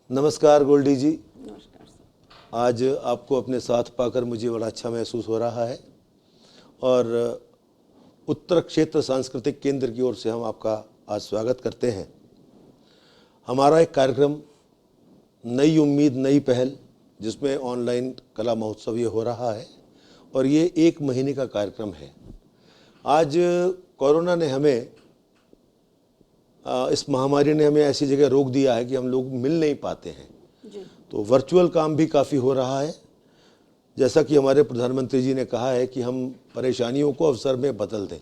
नमस्कार गोल्डी जी। नमस्कार सर। आज आपको अपने साथ पाकर मुझे बड़ा अच्छा महसूस हो रहा है और उत्तर क्षेत्र सांस्कृतिक केंद्र की ओर से हम आपका आज स्वागत करते हैं। हमारा एक कार्यक्रम नई उम्मीद नई पहल, जिसमें ऑनलाइन कला महोत्सव ये हो रहा है और ये 1 महीने का कार्यक्रम है। आज कोरोना ने हमें इस महामारी ने हमें ऐसी जगह रोक दिया है कि हम लोग मिल नहीं पाते हैं जी। तो वर्चुअल काम भी काफ़ी हो रहा है। जैसा कि हमारे प्रधानमंत्री जी ने कहा है कि हम परेशानियों को अवसर में बदल दें,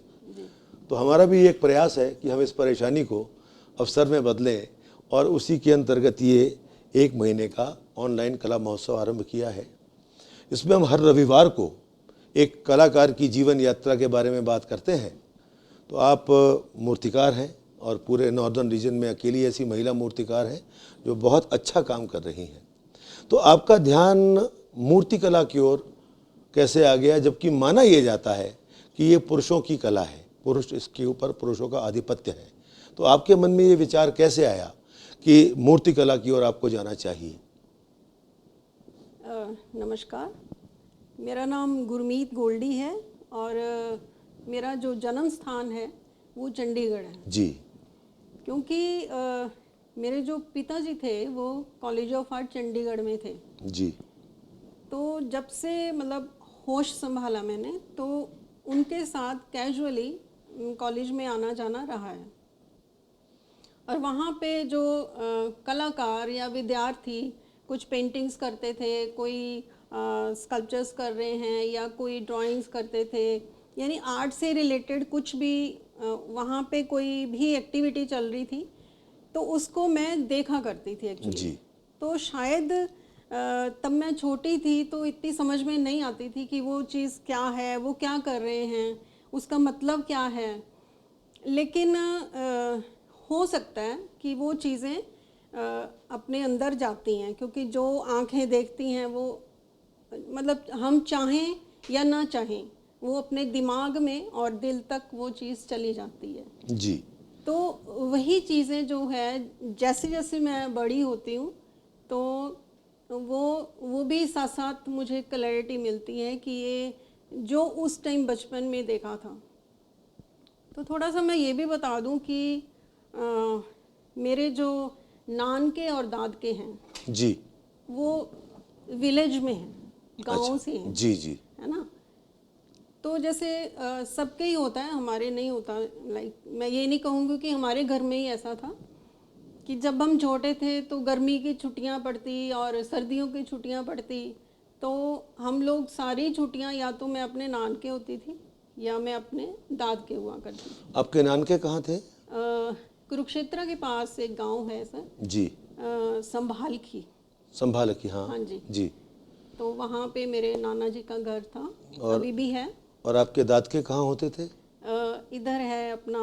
तो हमारा भी एक प्रयास है कि हम इस परेशानी को अवसर में बदलें और उसी के अंतर्गत ये 1 महीने का ऑनलाइन कला महोत्सव आरंभ किया है। इसमें हम हर रविवार को एक कलाकार की जीवन यात्रा के बारे में बात करते हैं। तो आप मूर्तिकार हैं और पूरे नॉर्दर्न रीजन में अकेली ऐसी महिला मूर्तिकार हैं जो बहुत अच्छा काम कर रही हैं। तो आपका ध्यान मूर्ति कला की ओर कैसे आ गया, जबकि माना यह जाता है कि ये पुरुषों की कला है, पुरुष इसके ऊपर पुरुषों का आधिपत्य है। तो आपके मन में ये विचार कैसे आया कि मूर्ति कला की ओर आपको जाना चाहिए? नमस्कार, मेरा नाम गुरमीत गोल्डी है और मेरा जो जन्म स्थान है वो चंडीगढ़ है जी। क्योंकि मेरे जो पिताजी थे वो कॉलेज ऑफ आर्ट चंडीगढ़ में थे जी। तो जब से मतलब होश संभाला मैंने तो उनके साथ कैजुअली कॉलेज में आना जाना रहा है। और वहाँ पे जो कलाकार या विद्यार्थी कुछ पेंटिंग्स करते थे, कोई स्कल्पचर्स कर रहे हैं या कोई ड्राइंग्स करते थे, यानी आर्ट से रिलेटेड कुछ भी वहाँ पे कोई भी एक्टिविटी चल रही थी तो उसको मैं देखा करती थी एक्चुअली। तो शायद तब मैं छोटी थी तो इतनी समझ में नहीं आती थी कि वो चीज़ क्या है, वो क्या कर रहे हैं, उसका मतलब क्या है। लेकिन हो सकता है कि वो चीज़ें अपने अंदर जाती हैं, क्योंकि जो आंखें देखती हैं वो मतलब हम चाहें या ना चाहें वो अपने दिमाग में और दिल तक वो चीज़ चली जाती है। जी। तो वही चीज़ें जो है जैसे जैसे मैं बड़ी होती हूँ तो वो भी साथ साथ मुझे क्लैरिटी मिलती है कि ये जो उस टाइम बचपन में देखा था। तो थोड़ा सा मैं ये भी बता दूं कि मेरे जो नानके और दादके हैं जी। वो विलेज में हैं, गाँव अच्छा। से हैं। जी जी। है ना। तो जैसे सबके ही होता है, हमारे नहीं होता। लाइक मैं ये नहीं कहूँगी कि हमारे घर में ही ऐसा था कि जब हम छोटे थे तो गर्मी की छुट्टियाँ पड़ती और सर्दियों की छुट्टियाँ पड़ती तो हम लोग सारी छुट्टियाँ या तो मैं अपने नानके होती थी या मैं अपने दादके हुआ करती थी। आपके नानके कहाँ थे? कुरुक्षेत्र के पास एक गांव है सर जी। संभालखी। संभालखी, हाँ हाँ जी। जी। तो वहाँ पे मेरे नाना जी का घर था, अभी भी है। और आपके दादके कहाँ होते थे? इधर है अपना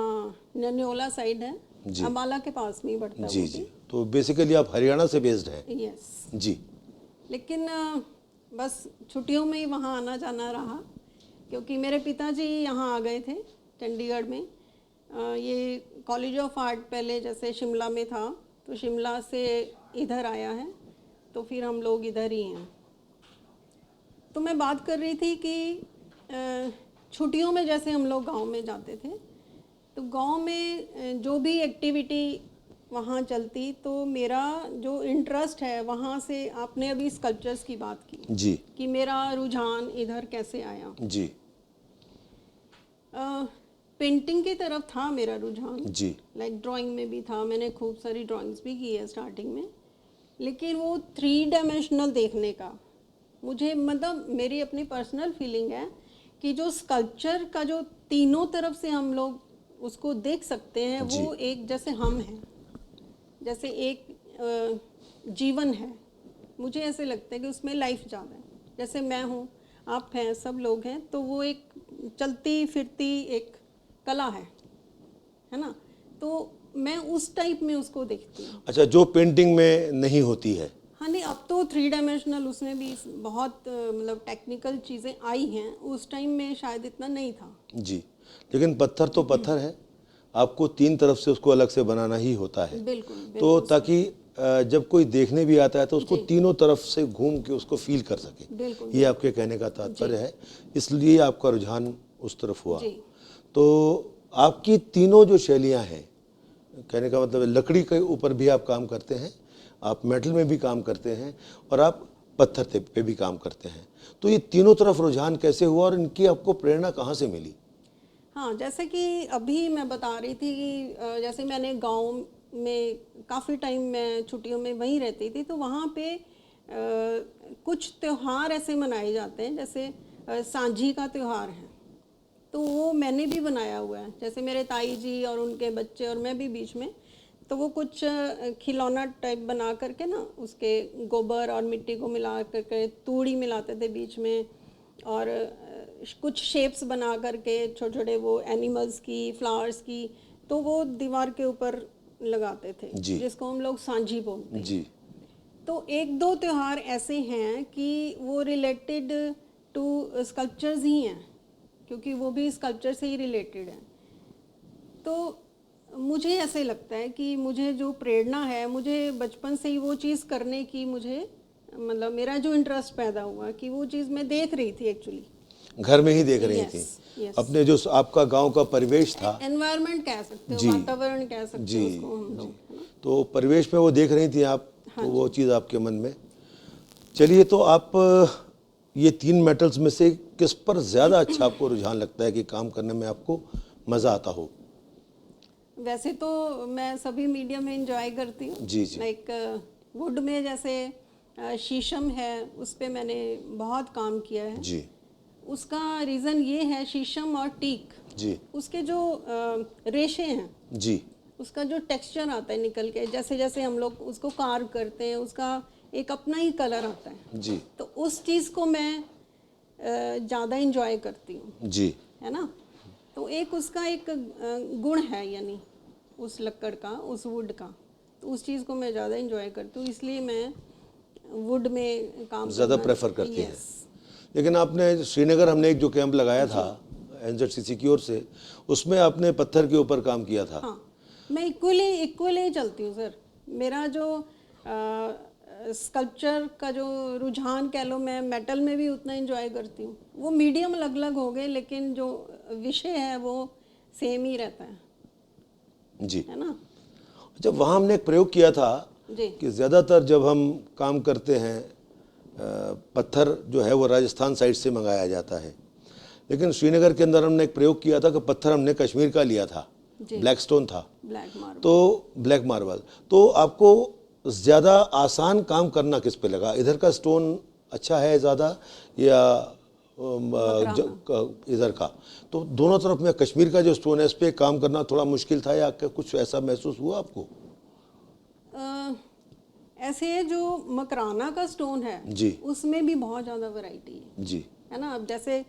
नन्योला साइड है, अम्बाला के पास में ही पड़ता है। जी जी। तो बेसिकली आप हरियाणा से बेस्ड हैं? यस जी। लेकिन बस छुट्टियों में ही वहाँ आना जाना रहा, क्योंकि मेरे पिताजी यहाँ आ गए थे चंडीगढ़ में। ये कॉलेज ऑफ आर्ट पहले जैसे शिमला में था तो शिमला से इधर आया है, तो फिर हम लोग इधर ही हैं। तो मैं बात कर रही थी कि छुट्टियों में जैसे हम लोग गांव में जाते थे तो गांव में जो भी एक्टिविटी वहाँ चलती तो मेरा जो इंटरेस्ट है वहाँ से, आपने अभी स्कल्पचर्स की बात की जी। कि मेरा रुझान इधर कैसे आया। जी। पेंटिंग की तरफ था मेरा रुझान जी। लाइक ड्राइंग में भी था, मैंने खूब सारी ड्राइंग्स भी की है स्टार्टिंग में। लेकिन वो 3 डायमेंशनल देखने का मुझे, मतलब मेरी अपनी पर्सनल फीलिंग है कि जो स्कल्पचर का जो तीनों तरफ से हम लोग उसको देख सकते हैं, वो एक जैसे हम हैं, जैसे एक जीवन है। मुझे ऐसे लगता है कि उसमें लाइफ ज़्यादा है। जैसे मैं हूँ, आप हैं, सब लोग हैं, तो वो एक चलती फिरती एक कला है ना। तो मैं उस टाइप में उसको देखती हूँ। अच्छा, जो पेंटिंग में नहीं होती है। हाँ नहीं, अब तो 3 डायमेंशनल उसमें भी बहुत मतलब टेक्निकल चीज़ें आई हैं, उस टाइम में शायद इतना नहीं था। जी। लेकिन पत्थर तो पत्थर है, आपको 3 तरफ से उसको अलग से बनाना ही होता है। बिल्कुल, तो बिल्कुल ताकि जब कोई देखने भी आता है तो उसको तीनों तरफ से घूम के उसको फील कर सके। बिल्कुल। ये आपके कहने का तात्पर्य है, इसलिए आपका रुझान उस तरफ हुआ। जी। तो आपकी तीनों जो शैलियाँ हैं, कहने का मतलब है लकड़ी के ऊपर भी आप काम करते हैं, आप मेटल में भी काम करते हैं और आप पत्थर पे भी काम करते हैं। तो ये तीनों तरफ रुझान कैसे हुआ और इनकी आपको प्रेरणा कहाँ से मिली? हाँ, जैसे कि अभी मैं बता रही थी कि जैसे मैंने गांव में काफ़ी टाइम मैं छुट्टियों में वहीं रहती थी, तो वहाँ पे कुछ त्योहार ऐसे मनाए जाते हैं, जैसे सांझी का त्यौहार है, तो वो मैंने भी बनाया हुआ है। जैसे मेरे ताई जी और उनके बच्चे और मैं भी बीच में, तो वो कुछ खिलौना टाइप बना करके ना, उसके गोबर और मिट्टी को मिला करके तूड़ी मिलाते थे बीच में, और कुछ शेप्स बना करके छोटे छोटे वो एनिमल्स की, फ्लावर्स की, तो वो दीवार के ऊपर लगाते थे, जी। जिसको हम लोग सांझी बोलते हैं। जी। तो एक दो त्योहार ऐसे हैं कि वो रिलेटेड टू स्कल्पचर्स ही हैं, क्योंकि वो भी स्कल्पचर से ही रिलेटेड है। तो मुझे ऐसे लगता है कि मुझे जो प्रेरणा है, मुझे बचपन से ही वो चीज़ करने की, मुझे मतलब मेरा जो इंटरेस्ट पैदा हुआ कि वो चीज़ मैं देख रही थी एक्चुअली, घर में ही देख रही Yes, थी yes. अपने जो आपका गांव का परिवेश था। एनवायरनमेंट कह सकते हो, जी। वातावरण कह सकते जी। हो उसको हम लोग, है ना? तो परिवेश में वो देख रही थी आप, तो वो चीज़ आपके मन में। चलिए, तो आप ये तीन मेटल्स में से किस पर ज़्यादा अच्छा आपको रुझान लगता है कि काम करने में आपको मज़ा आता हो? वैसे तो मैं सभी मीडियम में इंजॉय करती हूँ। जी, जी। लाइक वुड में जैसे शीशम है, उस पे मैंने बहुत काम किया है। जी। उसका रीज़न ये है, शीशम और टीक, जी। उसके जो रेशे हैं, जी। उसका जो टेक्सचर आता है निकल के, जैसे जैसे हम लोग उसको कार्व करते हैं, उसका एक अपना ही कलर आता है। जी। तो उस चीज़ को मैं ज़्यादा इंजॉय करती हूँ, जी। है ना? तो एक उसका एक गुण है, यानी उस लकड़ का, उस वुड का, तो उस चीज़ को मैं ज़्यादा इंजॉय करती हूँ, इसलिए मैं वुड में काम ज़्यादा करना, प्रेफर करती हैं। यस। लेकिन आपने श्रीनगर, हमने एक जो कैंप लगाया था एनजेडसीसी की ओर से, उसमें आपने पत्थर के ऊपर काम किया था। हाँ, मैं इक्वली चलती हूँ सर। मेरा जो स्कल्पचर का जो रुझान कह लो, मैं मेटल में भी उतना एंजॉय करती हूँ। वो मीडियम अलग अलग हो गए, लेकिन जो विषय है वो सेम ही रहता जी। है ना? जब वहाँ हमने एक प्रयोग किया था जी। कि ज़्यादातर जब हम काम करते हैं, पत्थर जो है वो राजस्थान साइड से मंगाया जाता है, लेकिन श्रीनगर के अंदर हमने एक प्रयोग किया था कि पत्थर हमने कश्मीर का लिया था, जी। ब्लैक स्टोन था, ब्लैक मार्बल। तो ब्लैक मार्बल। तो आपको ज़्यादा आसान काम करना किस पे लगा? इधर का स्टोन अच्छा है ज़्यादा या इधर का? तो दोनों तरफ में कश्मीर का जो स्टोन है, इस पे काम करना थोड़ा मुश्किल था या कुछ ऐसा महसूस हुआ आपको? ऐसे जो मकराना का स्टोन है, जी। उसमें भी बहुत ज़्यादा वैरायटी जी। है ना? अब जैसे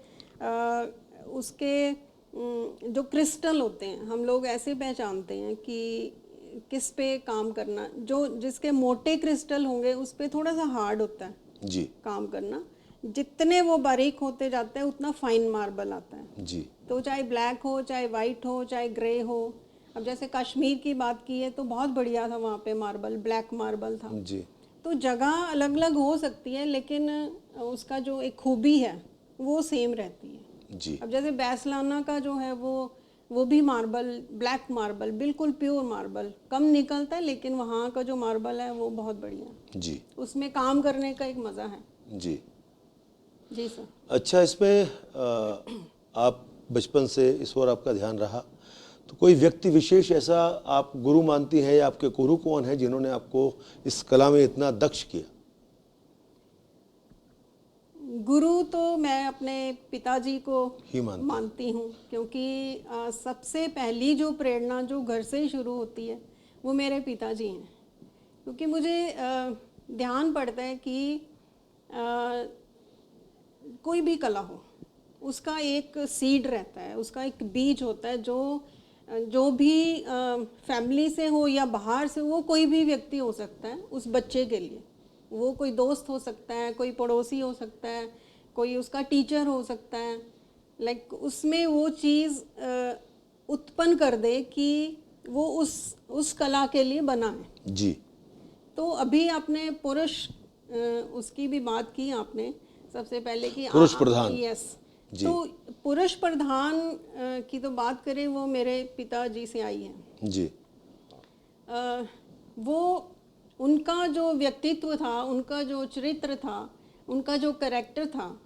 उसके जो क्रिस्टल होते हैं, हम लोग ऐसे पहचानते हैं कि किस पे काम करना, जो जिसके मोटे क्रिस्टल होंगे उस पे थोड़ा सा हार्ड होता है जी। काम करना। जितने वो बारीक होते जाते हैं उतना फाइन मार्बल आता है। जी। तो चाहे ब्लैक हो, चाहे वाइट हो, चाहे ग्रे हो। अब जैसे कश्मीर की बात की है तो बहुत बढ़िया था वहाँ पे मार्बल, ब्लैक मार्बल था। जी। तो जगह अलग अलग हो सकती है, लेकिन उसका जो एक खूबी है वो सेम रहती है। जी। अब जैसे बैसलाना का जो है वो भी मार्बल, ब्लैक मार्बल, बिल्कुल प्योर मार्बल, कम निकलता है, लेकिन वहाँ का जो मार्बल है वो बहुत बढ़िया है। जी। उसमें काम करने का एक मज़ा है। जी। जी सर। अच्छा, इसमें आप बचपन से इस ओर आपका ध्यान रहा, तो कोई व्यक्ति विशेष ऐसा आप गुरु मानती हैं या आपके गुरु कौन है जिन्होंने आपको इस कला में इतना दक्ष किया? गुरु तो मैं अपने पिताजी को ही मानती हूँ, क्योंकि सबसे पहली जो प्रेरणा जो घर से ही शुरू होती है वो मेरे पिताजी हैं। क्योंकि मुझे ध्यान पड़ता है कि कोई भी कला हो, उसका एक सीड रहता है, उसका एक बीज होता है, जो भी फैमिली से हो या बाहर से, वो कोई भी व्यक्ति हो सकता है उस बच्चे के लिए। वो कोई दोस्त हो सकता है, कोई पड़ोसी हो सकता है, कोई उसका टीचर हो सकता है। लाइक उसमें वो चीज़ उत्पन्न कर दे कि वो उस कला के लिए बना है। जी। तो अभी आपने पुरुष उसकी भी बात की आपने सबसे पहले कि पुरुष प्रधान। यस, जी। तो पुरुष प्रधान की तो बात करें, वो मेरे पिताजी से आई है। जी। वो उनका जो व्यक्तित्व था, उनका जो चरित्र था, उनका जो कैरेक्टर था,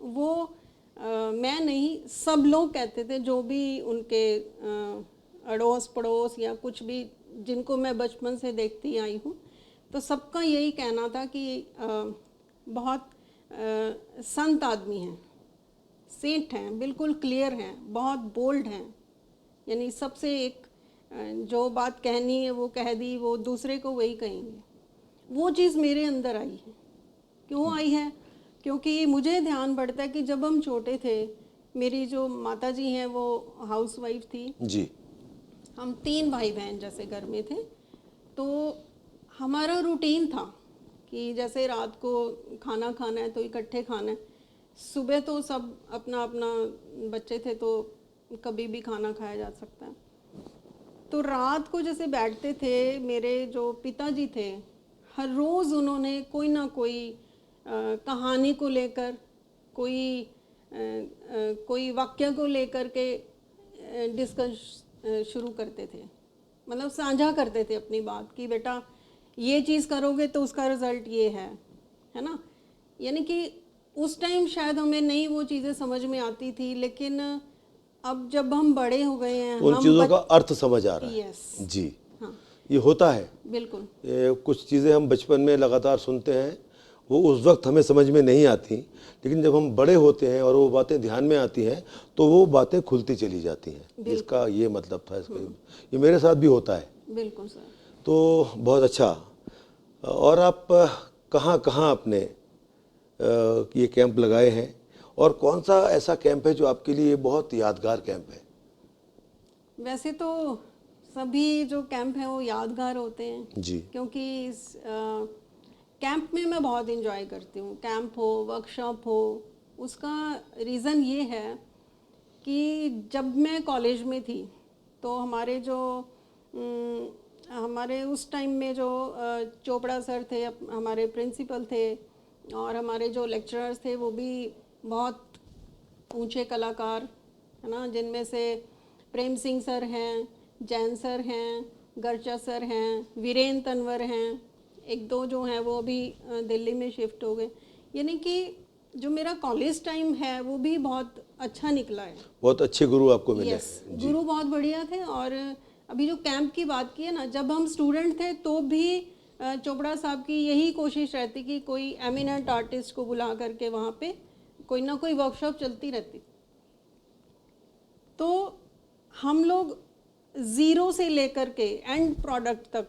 वो मैं नहीं, सब लोग कहते थे, जो भी उनके अड़ोस पड़ोस या कुछ भी जिनको मैं बचपन से देखती आई हूँ, तो सबका यही कहना था कि बहुत संत आदमी हैं, सेंट हैं, बिल्कुल क्लियर हैं, बहुत बोल्ड हैं, यानी सबसे एक जो बात कहनी है वो कह दी, वो दूसरे को वही कहेंगे। वो चीज़ मेरे अंदर आई है। क्यों आई है? क्योंकि मुझे ध्यान पड़ता है कि जब हम छोटे थे, मेरी जो माता जी हैं वो हाउसवाइफ थी जी। हम 3 भाई बहन जैसे घर में थे, तो हमारा रूटीन था कि जैसे रात को खाना खाना है तो इकट्ठे खाना है, सुबह तो सब अपना अपना, बच्चे थे तो कभी भी खाना खाया जा सकता है। तो रात को जैसे बैठते थे, मेरे जो पिताजी थे, हर रोज़ उन्होंने कोई ना कोई कहानी को लेकर, कोई वाक्य को लेकर के डिस्कस शुरू करते थे, मतलब साझा करते थे अपनी बात कि बेटा ये चीज़ करोगे तो उसका रिज़ल्ट ये है ना। यानी कि उस टाइम शायद हमें नहीं वो चीज़ें समझ में आती थी, लेकिन अब जब हम बड़े हो गए हैं, उन चीज़ों का अर्थ समझ आ रहा है। यस, जी। हाँ, ये होता है। बिल्कुल। ये कुछ चीज़ें हम बचपन में लगातार सुनते हैं, वो उस वक्त हमें समझ में नहीं आती, लेकिन जब हम बड़े होते हैं और वो बातें ध्यान में आती हैं तो वो बातें खुलती चली जाती हैं। इसका ये मतलब था इसका। ये मेरे साथ भी होता है। बिल्कुल सर। तो बहुत अच्छा। और आप कहाँ कहाँ अपने ये कैंप लगाए हैं, और कौन सा ऐसा कैंप है जो आपके लिए बहुत यादगार कैंप है? वैसे तो सभी जो कैंप हैं वो यादगार होते हैं जी। क्योंकि इस कैंप में मैं बहुत इंजॉय करती हूँ। कैंप हो, वर्कशॉप हो, उसका रीज़न ये है कि जब मैं कॉलेज में थी तो हमारे उस टाइम में जो चोपड़ा सर थे, हमारे प्रिंसिपल थे, और हमारे जो लेक्चरर्स थे वो भी बहुत ऊंचे कलाकार है ना, जिनमें से प्रेम सिंह सर हैं, जैन सर हैं, गर्चा सर हैं, वीरेंद्र तनवर हैं, एक दो जो हैं वो अभी दिल्ली में शिफ्ट हो गए। यानी कि जो मेरा कॉलेज टाइम है वो भी बहुत अच्छा निकला है। बहुत अच्छे गुरु आपको मिले। यस, गुरु बहुत बढ़िया थे। और अभी जो कैंप की बात की है ना, जब हम स्टूडेंट थे तो भी चोपड़ा साहब की यही कोशिश रहती कि कोई एमिनेंट आर्टिस्ट को बुला करके वहाँ पे कोई ना कोई वर्कशॉप चलती रहती। तो हम लोग ज़ीरो से लेकर के एंड प्रोडक्ट तक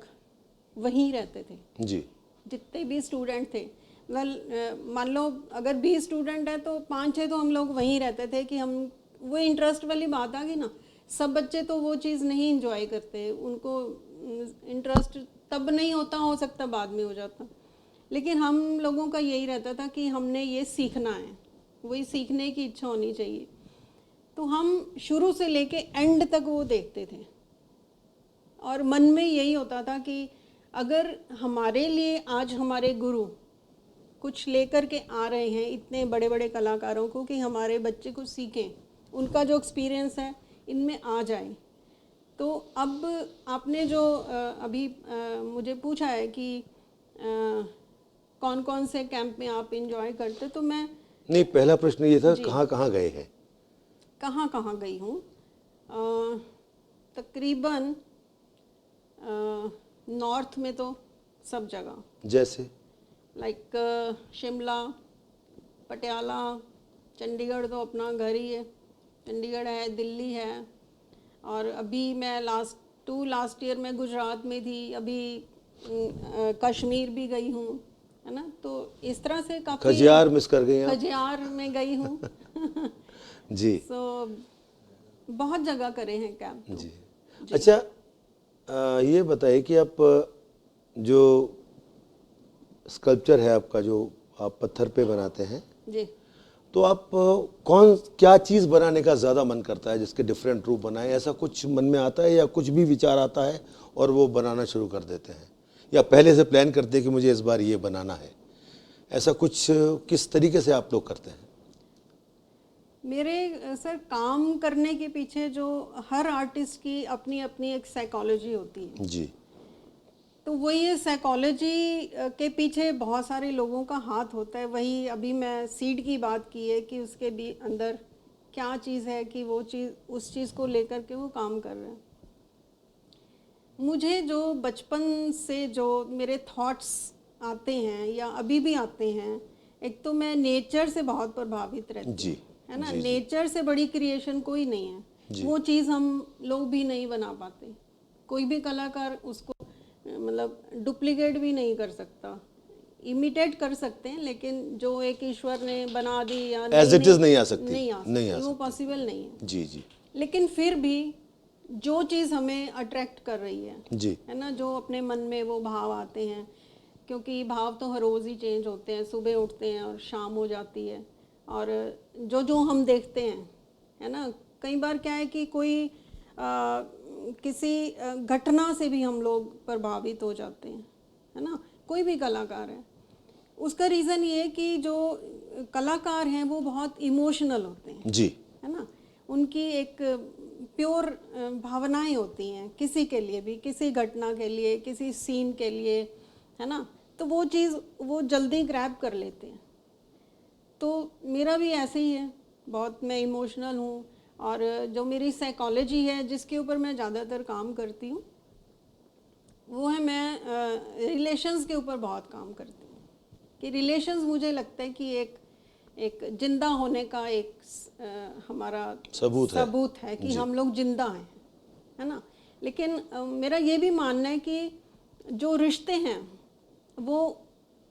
वहीं रहते थे जी। जितने भी स्टूडेंट थे। मान लो अगर 20 स्टूडेंट है तो 5-6 तो हम लोग वहीं रहते थे कि हम, वो इंटरेस्ट वाली बात आ गई ना, सब बच्चे तो वो चीज़ नहीं इंजॉय करते, उनको इंटरेस्ट तब नहीं होता, हो सकता बाद में हो जाता, लेकिन हम लोगों का यही रहता था कि हमने ये सीखना है, वही सीखने की इच्छा होनी चाहिए। तो हम शुरू से लेके एंड तक वो देखते थे और मन में यही होता था कि अगर हमारे लिए आज हमारे गुरु कुछ लेकर के आ रहे हैं इतने बड़े बड़े कलाकारों को, कि हमारे बच्चे कुछ सीखें, उनका जो एक्सपीरियंस है इनमें आ जाए। तो अब आपने जो अभी मुझे पूछा है कि कौन कौन से कैंप में आप इंजॉय करते, तो मैं नहीं, पहला प्रश्न ये था कहाँ कहाँ गए हैं? कहाँ कहाँ गई हूँ, तकरीबन नॉर्थ में तो सब जगह, जैसे लाइक शिमला, पटियाला, चंडीगढ़ तो अपना घर ही है, चंडीगढ़ है, दिल्ली है, और अभी मैं लास्ट ईयर में गुजरात में थी, अभी कश्मीर भी गई हूँ, है ना। तो इस तरह से काफ़ी, खजियार मिस कर गए आप? खजियार में गई हूँ जी। सो बहुत जगह करे हैं कैंप तो। जी। अच्छा, ये बताइए कि आप जो स्कल्पचर है आपका, जो आप पत्थर पे बनाते हैं, जी, तो आप क्या चीज़ बनाने का ज़्यादा मन करता है, जिसके डिफरेंट रूप बनाए? ऐसा कुछ मन में आता है या कुछ भी विचार आता है और वो बनाना शुरू कर देते हैं, या पहले से प्लान करते हैं कि मुझे इस बार ये बनाना है? ऐसा कुछ किस तरीके से आप लोग करते हैं? मेरे सर काम करने के पीछे जो हर आर्टिस्ट की अपनी अपनी एक साइकोलॉजी होती है, जी तो वही ये साइकोलॉजी के पीछे बहुत सारे लोगों का हाथ होता है। वही अभी मैं सीड की बात की है कि उसके भी अंदर क्या चीज़ है कि वो चीज़ उस चीज़ को लेकर के वो काम कर रहे हैं। मुझे जो बचपन से जो मेरे थॉट्स आते हैं या अभी भी आते हैं, एक तो मैं नेचर से बहुत प्रभावित रहती जी हूँ, है ना। जी जी नेचर से बड़ी क्रिएशन कोई नहीं है, जी। वो चीज़ हम लोग भी नहीं बना पाते। कोई भी कलाकार उसको मतलब डुप्लीकेट भी नहीं कर सकता, इमिटेट कर सकते हैं, लेकिन जो एक ईश्वर ने बना दी या एज इट इज नहीं आ सकती, नहीं आ नहीं आ सकती, वो सकती। पॉसिबल नहीं है। जी जी लेकिन फिर भी जो चीज़ हमें अट्रैक्ट कर रही जी है ना, जो अपने मन में वो भाव आते हैं, क्योंकि भाव तो हर रोज़ ही चेंज होते हैं, सुबह उठते हैं और शाम हो जाती है, और जो जो हम देखते हैं, है ना। कई बार क्या है कि कोई किसी घटना से भी हम लोग प्रभावित हो जाते हैं, है ना। कोई भी कलाकार है, उसका रीज़न ये है कि जो कलाकार हैं वो बहुत इमोशनल होते हैं, जी है ना। उनकी एक प्योर भावनाएं होती हैं किसी के लिए भी, किसी घटना के लिए, किसी सीन के लिए, है ना। तो वो चीज़ वो जल्दी ग्रैब कर लेते हैं। तो मेरा भी ऐसे ही है, बहुत मैं इमोशनल हूँ, और जो मेरी साइकोलॉजी है जिसके ऊपर मैं ज़्यादातर काम करती हूँ वो है, मैं रिलेशंस के ऊपर बहुत काम करती हूँ। कि रिलेशंस मुझे लगता है कि एक जिंदा होने का एक हमारा सबूत है कि हम लोग जिंदा हैं, है ना। लेकिन मेरा ये भी मानना है कि जो रिश्ते हैं वो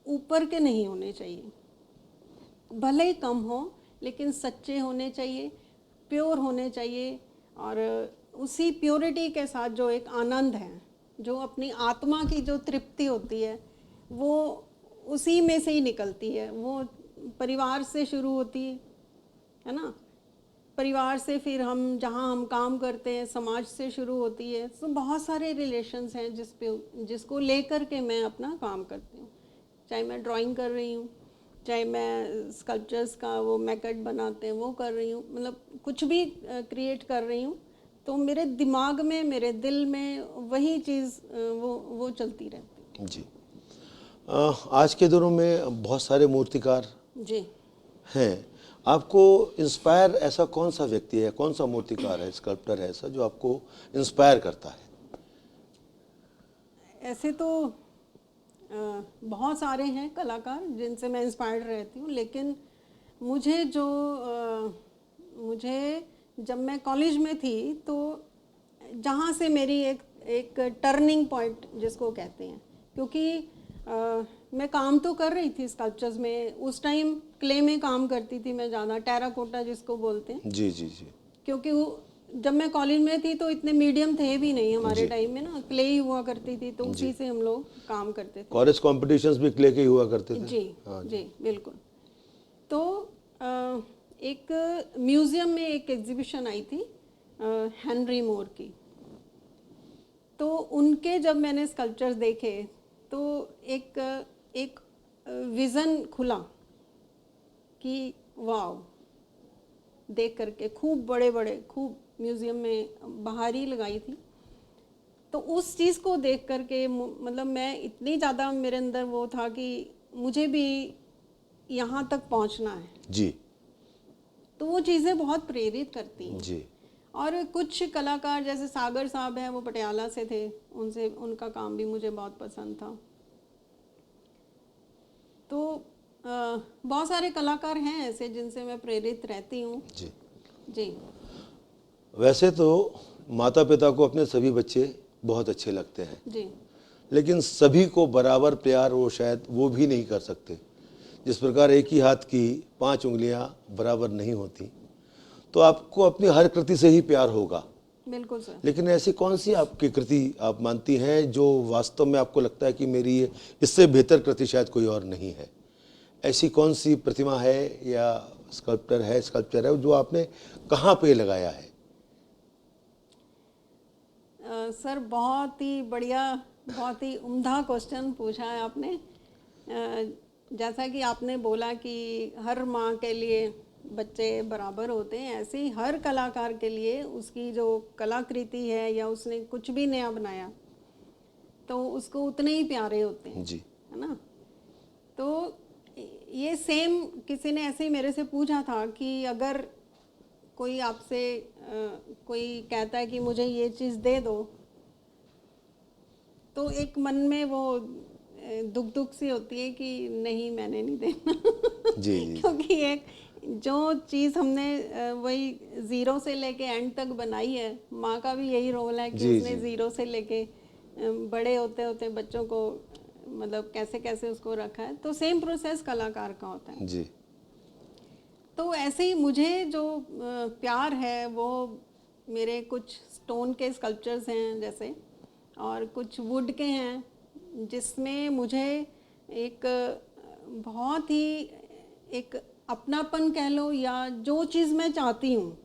ऊपर के नहीं होने चाहिए, भले ही कम हो, लेकिन सच्चे होने चाहिए, प्योर होने चाहिए, और उसी प्योरिटी के साथ जो एक आनंद है, जो अपनी आत्मा की जो तृप्ति होती है, वो उसी में से ही निकलती है। वो परिवार से शुरू होती है ना, परिवार से फिर हम जहाँ हम काम करते हैं समाज से शुरू होती है। तो बहुत सारे रिलेशंस हैं जिसको लेकर के मैं अपना काम करती हूँ, चाहे मैं ड्राइंग कर रही हूँ, चाहे मैं स्कल्पचर्स का वो मैकेट बनाते हैं वो कर रही हूँ, मतलब कुछ भी क्रिएट कर रही हूँ, तो मेरे दिमाग में, मेरे दिल में वही चीज़ वो चलती रहती है। जी। आज के दिनों में बहुत सारे मूर्तिकार जी। हैं। आपको इंस्पायर ऐसा कौन सा व्यक्ति है, कौन सा मूर्तिकार है, स्कल्प्टर है ऐसा जो आपको इंस्पायर करता है? ऐसे तो बहुत सारे हैं कलाकार जिनसे मैं इंस्पायर्ड रहती हूँ, लेकिन मुझे जो मुझे जब मैं कॉलेज में थी, तो जहाँ से मेरी एक टर्निंग पॉइंट जिसको कहते हैं, क्योंकि मैं काम तो कर रही थी स्कल्पचर्स में, उस टाइम क्ले में काम करती थी मैं ज़्यादा, टेराकोटा जिसको बोलते हैं। जी जी जी क्योंकि जब मैं कॉलेज में थी तो इतने मीडियम थे भी नहीं हमारे टाइम में ना, क्ले ही हुआ करती थी, तो उसी से हम लोग काम करते थे। कॉलेज कॉम्पिटिशन्स भी क्ले के ही हुआ करते थे। जी जी बिल्कुल। तो एक म्यूज़ियम में एक एग्जीबिशन आई थी हेनरी मोर की, तो उनके जब मैंने स्कल्पचर्स देखे तो एक एक विज़न खुला कि वाव, देख करके खूब बड़े बड़े, खूब म्यूज़ियम में बाहर ही लगाई थी। तो उस चीज़ को देख करके मतलब मैं इतनी ज़्यादा मेरे अंदर वो था कि मुझे भी यहाँ तक पहुँचना है। जी तो वो चीज़ें बहुत प्रेरित करती हैं। जी और कुछ कलाकार जैसे सागर साहब हैं, वो पटियाला से थे, उनसे उनका काम भी मुझे बहुत पसंद था। तो बहुत सारे कलाकार हैं ऐसे जिनसे मैं प्रेरित रहती हूँ। जी। जी। वैसे तो माता पिता को अपने सभी बच्चे बहुत अच्छे लगते हैं, जी लेकिन सभी को बराबर प्यार वो शायद वो भी नहीं कर सकते। जिस प्रकार एक ही हाथ की 5 उंगलियां बराबर नहीं होती, तो आपको अपनी हर कृति से ही प्यार होगा। बिल्कुल सर। लेकिन ऐसी कौन सी आपकी कृति आप मानती हैं जो वास्तव में आपको लगता है कि मेरी ये इससे बेहतर कृति शायद कोई और नहीं है? ऐसी कौन सी प्रतिमा है या स्कल्पचर है जो आपने कहाँ पे लगाया है? सर बहुत ही बढ़िया बहुत ही उम्दा क्वेश्चन पूछा है आपने। जैसा कि आपने बोला कि हर माँ के लिए बच्चे बराबर होते हैं, ऐसे ही हर कलाकार के लिए उसकी जो कलाकृति है या उसने कुछ भी नया बनाया तो उसको उतने ही प्यारे होते हैं, जी है ना। तो ये सेम किसी ने ऐसे ही मेरे से पूछा था कि अगर कोई आपसे कोई कहता है कि मुझे ये चीज़ दे दो, तो एक मन में वो दुख सी होती है कि नहीं, मैंने नहीं देना। जी जी क्योंकि एक जो चीज़ हमने वही ज़ीरो से लेके एंड तक बनाई है, माँ का भी यही रोल है कि जी उसने जी ज़ीरो से लेके बड़े होते होते बच्चों को मतलब कैसे कैसे उसको रखा है। तो सेम प्रोसेस कलाकार का होता है। जी तो ऐसे ही मुझे जो प्यार है वो मेरे कुछ स्टोन के स्कल्पचर्स हैं जैसे, और कुछ वुड के हैं, जिसमें मुझे एक बहुत ही एक अपनापन कह लो या जो चीज़ मैं चाहती हूँ,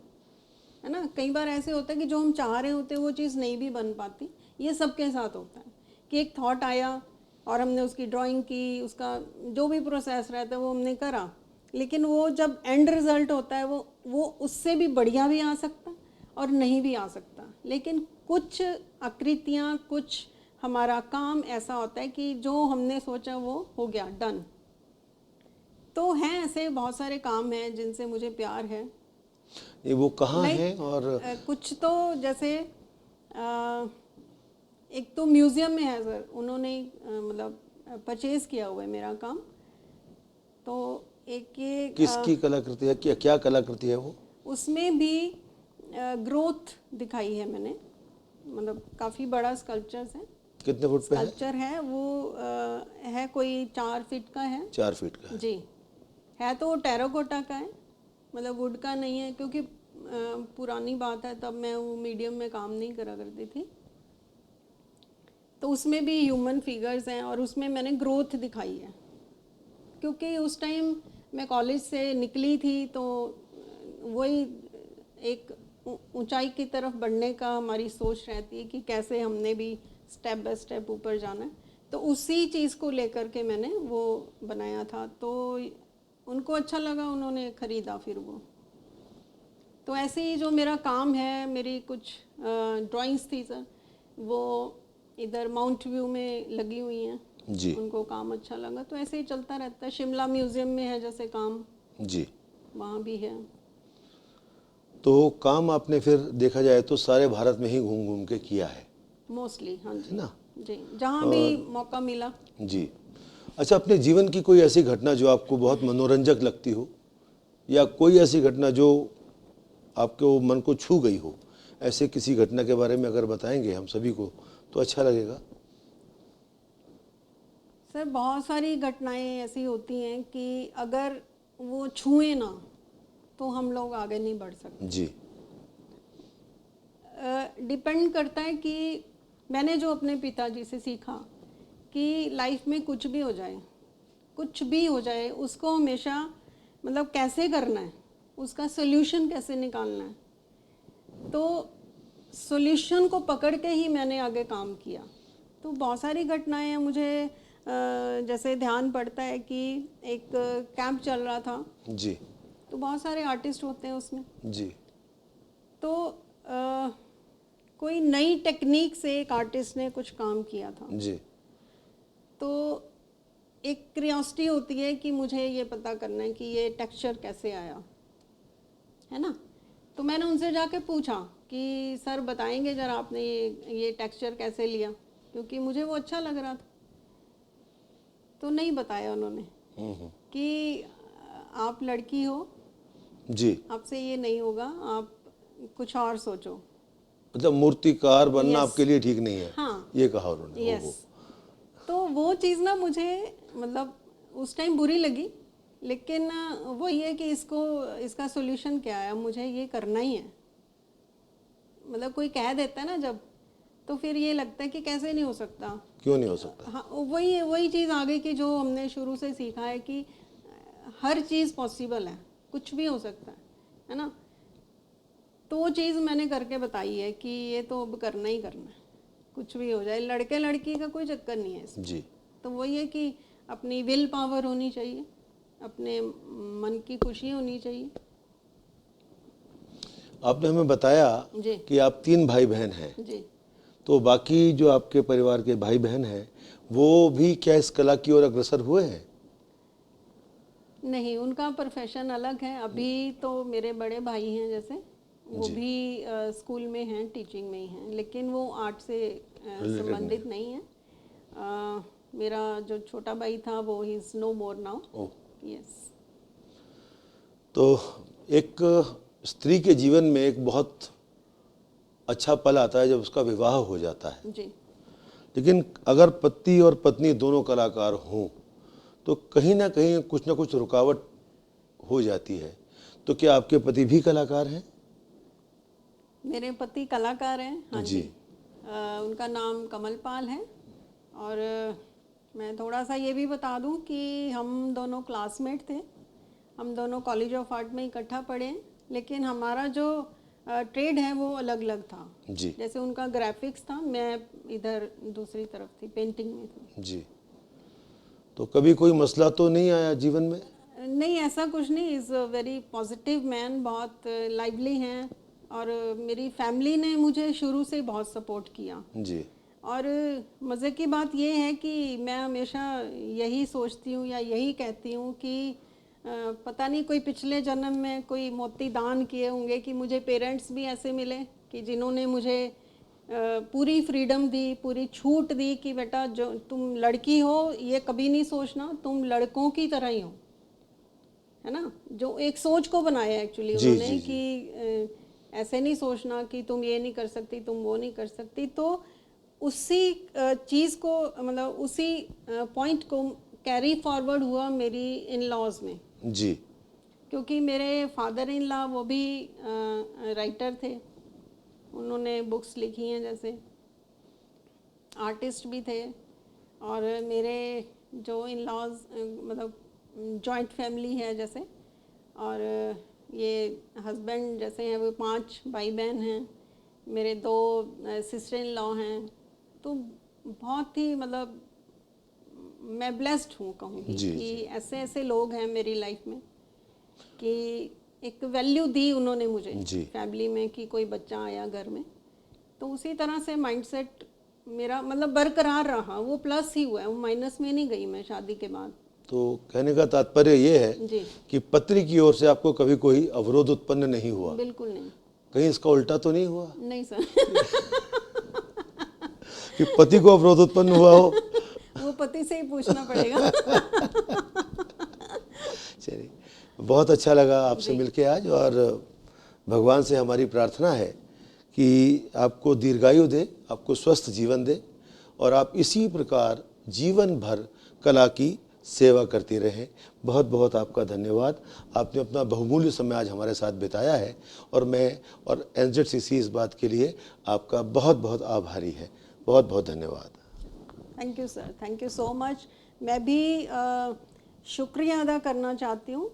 है ना। कई बार ऐसे होता है कि जो हम चाह रहे होते हैं वो चीज़ नहीं भी बन पाती। ये सबके साथ होता है कि एक थॉट आया और हमने उसकी ड्राइंग की, उसका जो भी प्रोसेस रहता है वो हमने करा, लेकिन वो जब एंड रिज़ल्ट होता है वो उससे भी बढ़िया भी आ सकता और नहीं भी आ सकता। लेकिन कुछ आकृतियाँ, कुछ हमारा काम ऐसा होता है कि जो हमने सोचा वो हो गया, डन। तो हैं ऐसे बहुत सारे काम हैं जिनसे मुझे प्यार है। ये वो कहाँ लाइक है और कुछ तो जैसे एक तो म्यूज़ियम में है सर, उन्होंने मतलब परचेज़ किया हुआ है मेरा काम। तो एक ये किसकी कलाकृति है, क्या क्या कलाकृति है वो? उसमें भी ग्रोथ दिखाई है मैंने, मतलब काफ़ी बड़ा स्कल्पचर्स है। कितने फुट पे है? स्कल्पचर है वो है कोई 4 फीट का है 4 फीट का है। जी। है तो टेराकोटा का है, मतलब वुड का नहीं है, क्योंकि पुरानी बात है, तब मैं वो मीडियम में काम नहीं करा करती थी। तो उसमें भी ह्यूमन फिगर्स हैं और उसमें मैंने ग्रोथ दिखाई है, क्योंकि उस टाइम मैं कॉलेज से निकली थी तो वही एक ऊंचाई की तरफ बढ़ने का हमारी सोच रहती है कि कैसे हमने भी स्टेप बाय स्टेप ऊपर जाना है। तो उसी चीज़ को लेकर के मैंने वो बनाया था, तो उनको अच्छा लगा, उन्होंने ख़रीदा फिर वो। तो ऐसे ही जो मेरा काम है, मेरी कुछ ड्राइंग्स थी सर, वो इधर माउंट व्यू में लगी हुई हैं, जी उनको काम अच्छा लगा, तो ऐसे ही चलता रहता है। शिमला म्यूज़ियम में है जैसे काम, जी। वहाँ भी है। तो काम आपने फिर देखा जाए तो सारे भारत में ही घूम घूम के किया है मोस्टली हाँ है जी। ना? जी, जहाँ भी मौका मिला। जी। अच्छा, अपने जीवन की कोई ऐसी घटना जो आपको बहुत मनोरंजक लगती हो, या कोई ऐसी घटना जो आपको मन को छू गई हो, ऐसे किसी घटना के बारे में अगर बताएंगे हम सभी को तो अच्छा लगेगा। सर बहुत सारी घटनाएं ऐसी होती हैं कि अगर वो छुए ना तो हम लोग आगे नहीं बढ़ सकते। जी डिपेंड करता है कि मैंने जो अपने पिताजी से सीखा कि लाइफ में कुछ भी हो जाए, कुछ भी हो जाए, उसको हमेशा मतलब कैसे करना है, उसका सोल्यूशन कैसे निकालना है। तो सॉल्यूशन को पकड़ के ही मैंने आगे काम किया। तो बहुत सारी घटनाएं हैं मुझे जैसे ध्यान पड़ता है कि एक कैंप चल रहा था, जी तो बहुत सारे आर्टिस्ट होते हैं उसमें। जी तो कोई नई टेक्निक से एक आर्टिस्ट ने कुछ काम किया था, जी तो एक क्यूरियोसिटी होती है कि मुझे ये पता करना है कि ये टेक्सचर कैसे आया, है ना। तो मैंने उनसे जाके पूछा कि सर बताएंगे ज़रा आपने ये टेक्सचर कैसे लिया, क्योंकि मुझे वो अच्छा लग रहा था। तो नहीं बताया उन्होंने कि आप लड़की हो, जी। आपसे ये नहीं होगा, आप कुछ और सोचो। मतलब मूर्तिकार बनना यस, आपके लिए ठीक नहीं है, हाँ, ये कहा उन्होंने। यस। तो वो चीज़ ना मुझे मतलब उस टाइम बुरी लगी, लेकिन वो ये कि इसका सोल्यूशन क्या है, मुझे ये करना ही है। मतलब कोई कह देता है ना जब, तो फिर ये लगता है कि कैसे नहीं हो सकता। क्यों नहीं हो सकता? हाँ, वही वही चीज़ आ गई कि जो हमने शुरू से सीखा है कि हर चीज़ पॉसिबल है, कुछ भी हो सकता है ना। तो वो चीज़ मैंने करके बताई है कि ये तो अब करना ही करना है, कुछ भी हो जाए, लड़के लड़की का कोई चक्कर नहीं है इसमें। जी। तो वही है कि अपनी विल पावर होनी चाहिए, अपने मन की खुशी होनी चाहिए। आपने हमें बताया जी कि आप 3 भाई बहन हैं, जी। तो बाकी जो आपके परिवार के भाई बहन हैं वो भी क्या इस कला की ओर अग्रसर हुए हैं? नहीं, उनका प्रोफेशन अलग है। अभी तो मेरे बड़े भाई हैं जैसे, वो जी। भी स्कूल में हैं, टीचिंग में ही हैं, लेकिन वो आर्ट से Related संबंधित नहीं है। मेरा जो छोटा भाई था वो he is no more now. Oh. Yes. तो एक स्त्री के जीवन में एक बहुत अच्छा पल आता है जब उसका विवाह हो जाता है, जी लेकिन अगर पति और पत्नी दोनों कलाकार हों तो कहीं ना कुछ रुकावट हो जाती है। तो क्या आपके पति भी कलाकार हैं? मेरे पति कलाकार हैं, हाँ जी। जी। उनका नाम कमलपाल है। और मैं थोड़ा सा ये भी बता दूं कि हम दोनों क्लासमेट थे, हम दोनों कॉलेज ऑफ आर्ट में इकट्ठा पढ़े हैं, लेकिन हमारा जो ट्रेड है वो अलग अलग था। जी। जैसे उनका ग्राफिक्स था, मैं इधर दूसरी तरफ थी, पेंटिंग में थी। जी। तो कभी कोई मसला तो नहीं आया जीवन में? नहीं, ऐसा कुछ नहीं। Is a very positive man, बहुत लाइवली हैं। और मेरी फैमिली ने मुझे शुरू से बहुत सपोर्ट किया। जी। और मज़े की बात ये है कि मैं हमेशा यही सोचती हूँ या यही कहती हूँ कि पता नहीं कोई पिछले जन्म में कोई मोती दान किए होंगे कि मुझे पेरेंट्स भी ऐसे मिले कि जिन्होंने मुझे पूरी फ्रीडम दी, पूरी छूट दी कि बेटा जो तुम लड़की हो ये कभी नहीं सोचना, तुम लड़कों की तरह ही हो, है ना। जो एक सोच को बनाया एक्चुअली जी उन्होंने जी जी। कि ऐसे नहीं सोचना कि तुम ये नहीं कर सकती, तुम वो नहीं कर सकती। तो उसी चीज़ को, मतलब उसी पॉइंट को कैरी फॉरवर्ड हुआ मेरी इन लॉज में। जी। क्योंकि मेरे फादर इन लॉ वो भी राइटर थे, उन्होंने बुक्स लिखी हैं, जैसे आर्टिस्ट भी थे। और मेरे जो इन लॉज, मतलब जॉइंट फैमिली है जैसे, और ये हस्बैंड जैसे हैं वो 5 भाई बहन हैं, मेरे 2 सिस्टर इन लॉ हैं। तो बहुत ही, मतलब मैं ब्लेस्ड हूँ कहूँगी जी कि जी। ऐसे ऐसे लोग हैं मेरी लाइफ में कि एक वैल्यू दी उन्होंने मुझे जी। फैमिली में कि कोई बच्चा आया घर में, तो उसी तरह से माइंडसेट मेरा मतलब बरकरार रहा। वो प्लस ही हुआ है, वो माइनस में नहीं गई मैं शादी के बाद। तो कहने का तात्पर्य ये है जी कि पत्नी की ओर से आपको कभी कोई अवरोध उत्पन्न नहीं हुआ? बिल्कुल नहीं। कहीं इसका उल्टा तो नहीं हुआ नहीं सर। कि पति को अवरोध उत्पन्न हुआ हो? वो पति से ही पूछना पड़ेगा। चलिए, बहुत अच्छा लगा आपसे जी मिलके आज, और भगवान से हमारी प्रार्थना है कि आपको दीर्घायु दे, आपको स्वस्थ जीवन दे, और आप इसी प्रकार जीवन भर कला की सेवा करती रहें। बहुत बहुत आपका धन्यवाद। आपने अपना बहुमूल्य समय आज हमारे साथ बिताया है, और मैं और NZCC इस बात के लिए आपका बहुत बहुत आभारी है। बहुत बहुत धन्यवाद। Thank you sir, thank you so much. मैं भी शुक्रिया अदा करना चाहती हूँ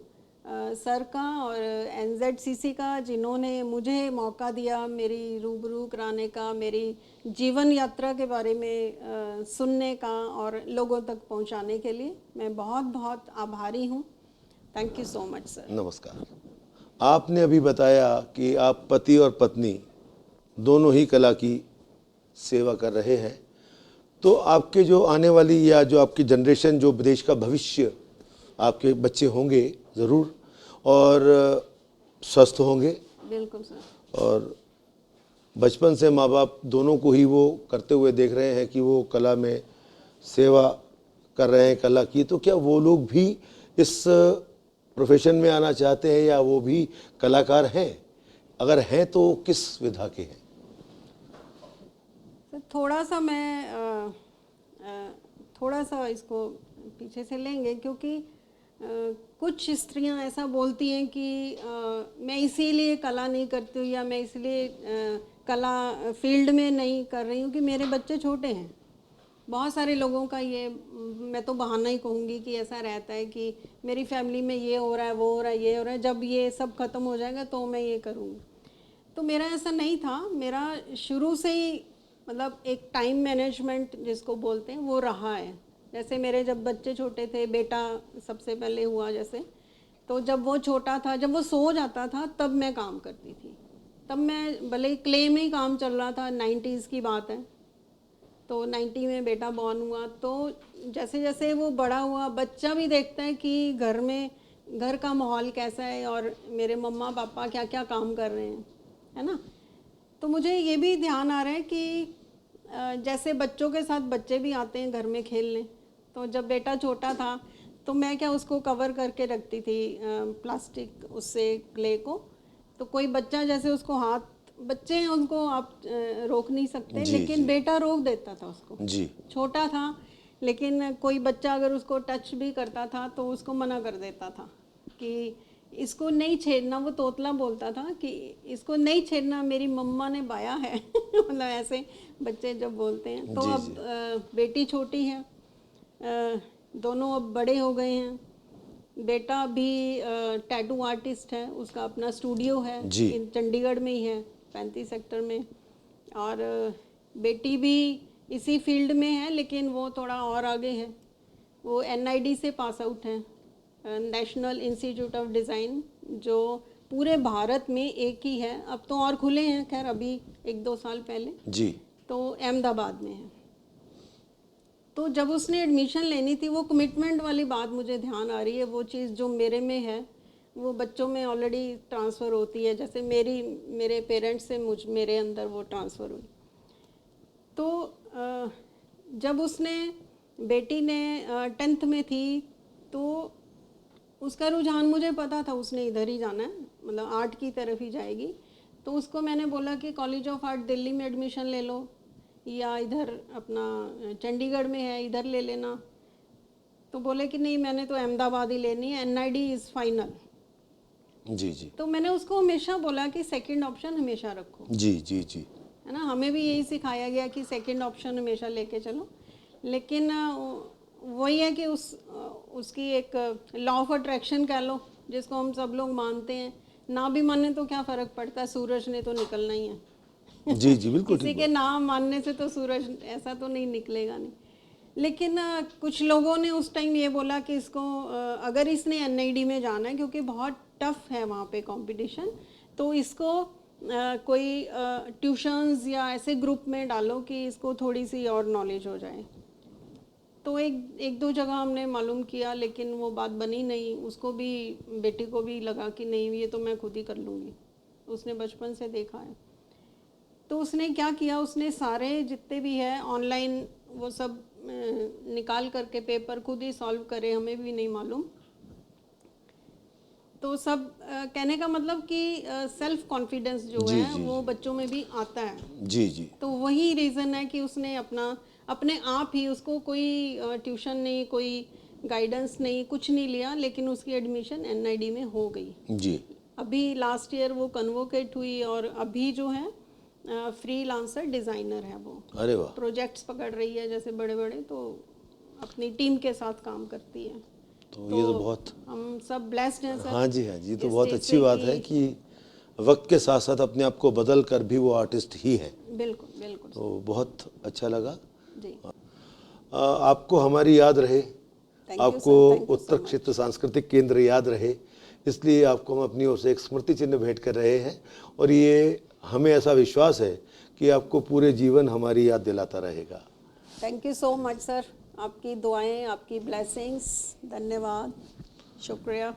सर का और NZCC का, जिन्होंने मुझे मौका दिया मेरी रूबरू कराने का, मेरी जीवन यात्रा के बारे में सुनने का और लोगों तक पहुँचाने के लिए। मैं बहुत बहुत आभारी हूँ। Thank you so much sir. नमस्कार। आपने अभी बताया कि आप पति और पत्नी दोनों ही कला की सेवा कर रहे हैं, तो आपके जो आने वाली या जो आपकी जनरेशन, जो देश का भविष्य, आपके बच्चे होंगे ज़रूर, और स्वस्थ होंगे, बिल्कुल सर। और बचपन से माँ बाप दोनों को ही वो करते हुए देख रहे हैं कि वो कला में सेवा कर रहे हैं कला की। तो क्या वो लोग भी इस प्रोफेशन में आना चाहते हैं, या वो भी कलाकार हैं? अगर हैं तो किस विधा के हैं? सर थोड़ा सा मैं थोड़ा सा इसको पीछे से लेंगे, क्योंकि कुछ स्त्रियां ऐसा बोलती हैं कि मैं इसीलिए कला नहीं करती हूँ, या मैं इसलिए कला फील्ड में नहीं कर रही हूँ कि मेरे बच्चे छोटे हैं। बहुत सारे लोगों का ये, मैं तो बहाना ही कहूँगी कि ऐसा रहता है कि मेरी फैमिली में ये हो रहा है, वो हो रहा है, ये हो रहा है, जब ये सब ख़त्म हो जाएगा तो मैं ये करूँगी। तो मेरा ऐसा नहीं था। मेरा शुरू से ही मतलब एक टाइम मैनेजमेंट जिसको बोलते हैं वो रहा है। जैसे मेरे जब बच्चे छोटे थे, बेटा सबसे पहले हुआ जैसे, तो जब वो छोटा था, जब वो सो जाता था तब मैं काम करती थी। तब मैं भले ही क्ले में ही काम चल रहा था, 90s की बात है, तो 90 में बेटा बॉर्न हुआ। तो जैसे जैसे वो बड़ा हुआ, बच्चा भी देखता है कि घर में घर का माहौल कैसा है और मेरे मम्मा पापा क्या क्या काम कर रहे हैं, है ना। तो मुझे ये भी ध्यान आ रहा है कि जैसे बच्चों के साथ बच्चे भी आते हैं घर में खेलने, तो जब बेटा छोटा था तो मैं क्या उसको कवर करके रखती थी प्लास्टिक उससे क्ले को। तो कोई बच्चा जैसे उसको हाथ, बच्चे हैं उनको आप रोक नहीं सकते, जी, लेकिन जी। बेटा रोक देता था उसको। जी छोटा था, लेकिन कोई बच्चा अगर उसको टच भी करता था तो उसको मना कर देता था कि इसको नहीं छेड़ना। वो तोतला बोलता था कि इसको नहीं छेड़ना, मेरी मम्मा ने बाया है मतलब ऐसे बच्चे जब बोलते हैं। तो जी अब जी बेटी छोटी है, दोनों अब बड़े हो गए हैं। बेटा भी टैटू आर्टिस्ट है, उसका अपना स्टूडियो है, जी इन चंडीगढ़ में ही है, 35 सेक्टर में। और बेटी भी इसी फील्ड में है, लेकिन वो थोड़ा और आगे है। वो NID से पास आउट है, नेशनल इंस्टीट्यूट ऑफ डिज़ाइन, जो पूरे भारत में एक ही है। अब तो और खुले हैं, खैर अभी 1-2 साल पहले, जी तो अहमदाबाद में है। तो जब उसने एडमिशन लेनी थी, वो कमिटमेंट वाली बात मुझे ध्यान आ रही है। वो चीज़ जो मेरे में है वो बच्चों में ऑलरेडी ट्रांसफ़र होती है, जैसे मेरे पेरेंट्स से मेरे अंदर वो ट्रांसफ़र हुई। तो जब उसने, बेटी ने 10th में थी, तो उसका रुझान मुझे पता था उसने इधर ही जाना है, मतलब आर्ट की तरफ ही जाएगी। तो उसको मैंने बोला कि कॉलेज ऑफ आर्ट दिल्ली में एडमिशन ले लो, या इधर अपना चंडीगढ़ में है इधर ले लेना। तो बोले कि नहीं, मैंने तो अहमदाबाद ही लेनी है, NID इज़ फाइनल। जी जी तो मैंने उसको हमेशा बोला कि सेकंड ऑप्शन हमेशा रखो, जी जी जी है ना। हमें भी यही सिखाया गया कि सेकंड ऑप्शन हमेशा लेके चलो। लेकिन वही है कि उसकी एक लॉ ऑफ अट्रैक्शन कह लो, जिसको हम सब लोग मानते हैं। ना भी माने तो क्या फ़र्क पड़ता है, सूरज ने तो निकलना ही है जी जी बिल्कुल किसी ठीक के बात। नाम मानने से तो सूरज ऐसा तो नहीं निकलेगा नहीं। लेकिन कुछ लोगों ने उस टाइम ये बोला कि इसको अगर इसने NID में जाना है, क्योंकि बहुत टफ है वहाँ पे कंपटीशन, तो इसको कोई ट्यूशन्स या ऐसे ग्रुप में डालो कि इसको थोड़ी सी और नॉलेज हो जाए। तो एक दो जगह हमने मालूम किया, लेकिन वो बात बनी नहीं। उसको भी, बेटी को भी लगा कि नहीं, ये तो मैं खुद ही कर लूँगी, उसने बचपन से देखा है। तो उसने क्या किया, उसने सारे जितने भी है ऑनलाइन वो सब निकाल करके पेपर खुद ही सॉल्व करे, हमें भी नहीं मालूम। तो सब कहने का मतलब कि सेल्फ कॉन्फिडेंस जो जी है जी वो जी बच्चों में भी आता है। जी जी तो वही रीज़न है कि उसने अपने आप ही, उसको कोई ट्यूशन नहीं, कोई गाइडेंस नहीं, कुछ नहीं लिया, लेकिन उसकी एडमिशन NID में हो गई। जी अभी लास्ट ईयर वो कन्वोकेट हुई, और अभी जो है फ्रीलांसर डिज़ाइनर है। वो अरे वाह। प्रोजेक्ट्स पकड़ रही है जैसे बड़े बड़े, तो अपनी टीम के साथ काम करती है। तो तो ये तो बहुत, हम सब ब्लेस्ड हैं सर हाँ जी हाँ जी, तो इस बहुत चीज़ अच्छी से बात है कि वक्त के साथ साथ अपने आप को बदल कर भी वो आर्टिस्ट ही है। बिल्कुल बिल्कुल तो बहुत अच्छा लगा। जी। आपको हमारी याद रहे, थैंक यू आपको sir, thank you Uttar so much. क्षेत्र सांस्कृतिक केंद्र याद रहे, इसलिए आपको हम अपनी ओर से एक स्मृति चिन्ह भेंट कर रहे हैं। और ये हमें ऐसा विश्वास है कि आपको पूरे जीवन हमारी याद दिलाता रहेगा। Thank you so much sir, आपकी दुआएं, आपकी ब्लेसिंग्स, धन्यवाद, शुक्रिया।